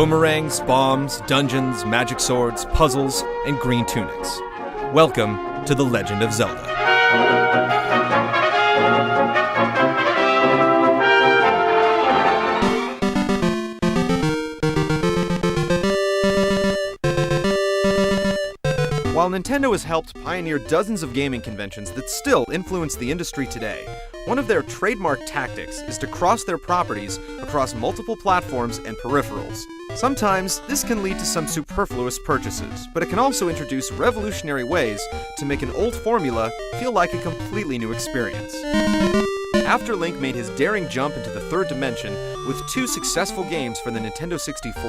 boomerangs, bombs, dungeons, magic swords, puzzles, and green tunics. Welcome to The Legend of Zelda. While Nintendo has helped pioneer dozens of gaming conventions that still influence the industry today, one of their trademark tactics is to cross their properties across multiple platforms and peripherals. Sometimes, this can lead to some superfluous purchases, but it can also introduce revolutionary ways to make an old formula feel like a completely new experience. After Link made his daring jump into the third dimension with two successful games for the Nintendo 64,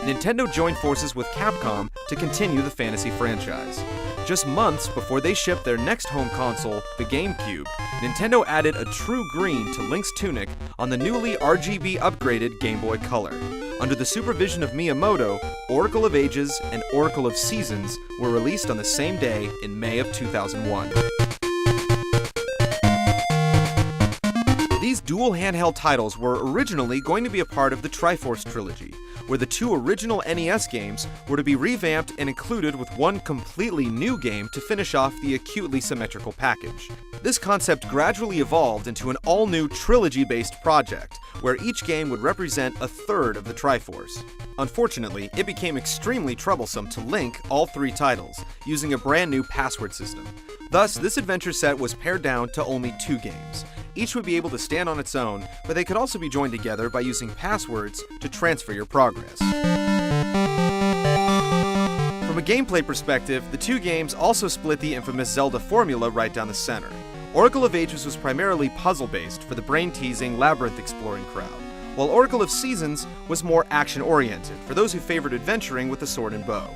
Nintendo joined forces with Capcom to continue the fantasy franchise. Just months before they shipped their next home console, the GameCube, Nintendo added a true green to Link's tunic on the newly RGB upgraded Game Boy Color. Under the supervision of Miyamoto, Oracle of Ages and Oracle of Seasons were released on the same day in May of 2001. These dual handheld titles were originally going to be a part of the Triforce trilogy, where the two original NES games were to be revamped and included with one completely new game to finish off the acutely symmetrical package. This concept gradually evolved into an all-new trilogy-based project, where each game would represent a third of the Triforce. Unfortunately, it became extremely troublesome to link all three titles, using a brand new password system. Thus, this adventure set was pared down to only two games. Each would be able to stand on its own, but they could also be joined together by using passwords to transfer your progress. From a gameplay perspective, the two games also split the infamous Zelda formula right down the center. Oracle of Ages was primarily puzzle-based for the brain-teasing, labyrinth-exploring crowd, while Oracle of Seasons was more action-oriented for those who favored adventuring with the sword and bow.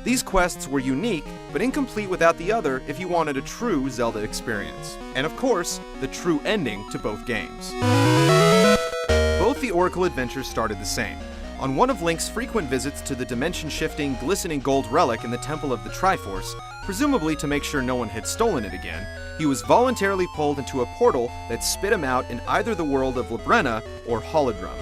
These quests were unique, but incomplete without the other if you wanted a true Zelda experience. And of course, the true ending to both games. Both the Oracle adventures started the same. On one of Link's frequent visits to the dimension-shifting, glistening gold relic in the Temple of the Triforce, presumably to make sure no one had stolen it again, he was voluntarily pulled into a portal that spit him out in either the world of Labrena or Holodrum.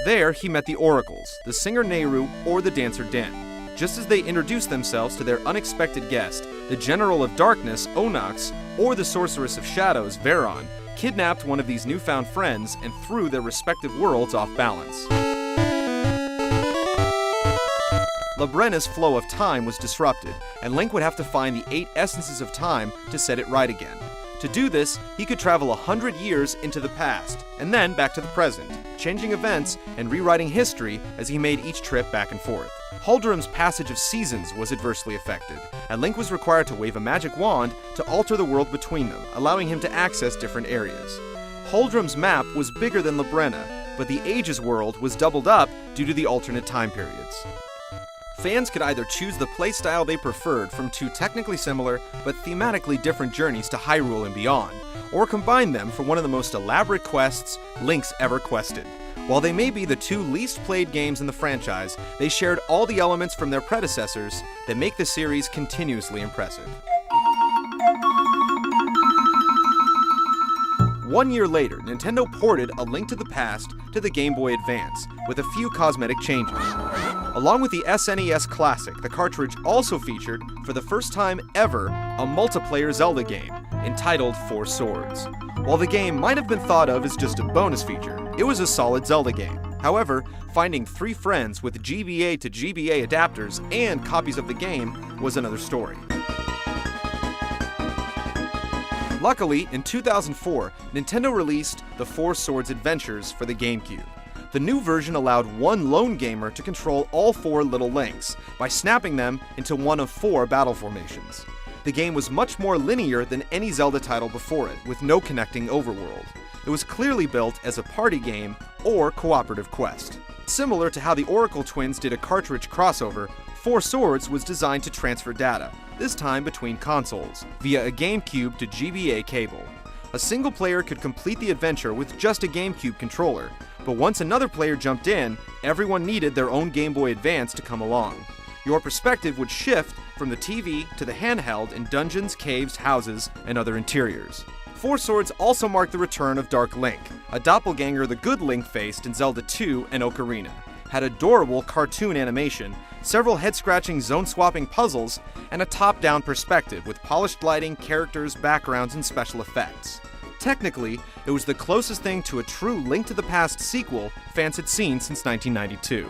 There, he met the Oracles, the singer Nehru or the dancer Din. Just as they introduced themselves to their unexpected guest, the General of Darkness, Onox, or the Sorceress of Shadows, Veron, kidnapped one of these newfound friends and threw their respective worlds off balance. Labrena's flow of time was disrupted, and Link would have to find the 8 essences of time to set it right again. To do this, he could travel 100 years into the past, and then back to the present, changing events and rewriting history as he made each trip back and forth. Holdrum's passage of seasons was adversely affected, and Link was required to wave a magic wand to alter the world between them, allowing him to access different areas. Holdrum's map was bigger than Labrena, but the Ages world was doubled up due to the alternate time periods. Fans could either choose the playstyle they preferred from two technically similar but thematically different journeys to Hyrule and beyond, or combine them for one of the most elaborate quests Link's ever quested. While they may be the two least played games in the franchise, they shared all the elements from their predecessors that make the series continuously impressive. 1 year later, Nintendo ported A Link to the Past to the Game Boy Advance, with a few cosmetic changes. Along with the SNES Classic, the cartridge also featured, for the first time ever, a multiplayer Zelda game, entitled Four Swords. While the game might have been thought of as just a bonus feature, it was a solid Zelda game. However, finding 3 friends with GBA to GBA adapters and copies of the game was another story. Luckily, in 2004, Nintendo released the Four Swords Adventures for the GameCube. The new version allowed one lone gamer to control all 4 little Links by snapping them into one of 4 battle formations. The game was much more linear than any Zelda title before it, with no connecting overworld. It was clearly built as a party game or cooperative quest. Similar to how the Oracle twins did a cartridge crossover, Four Swords was designed to transfer data, this time between consoles, via a GameCube to GBA cable. A single player could complete the adventure with just a GameCube controller, but once another player jumped in, everyone needed their own Game Boy Advance to come along. Your perspective would shift from the TV to the handheld in dungeons, caves, houses, and other interiors. Four Swords also marked the return of Dark Link, a doppelganger the good Link faced in Zelda 2 and Ocarina. had adorable cartoon animation, several head-scratching zone-swapping puzzles, and a top-down perspective with polished lighting, characters, backgrounds, and special effects. Technically, it was the closest thing to a true Link to the Past sequel fans had seen since 1992.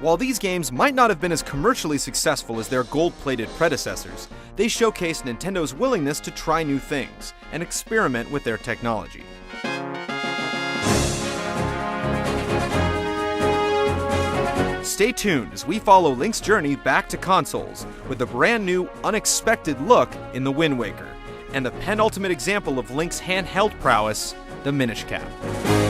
While these games might not have been as commercially successful as their gold-plated predecessors, they showcased Nintendo's willingness to try new things and experiment with their technology. Stay tuned as we follow Link's journey back to consoles with a brand new, unexpected look in the Wind Waker, and the penultimate example of Link's handheld prowess, the Minish Cap.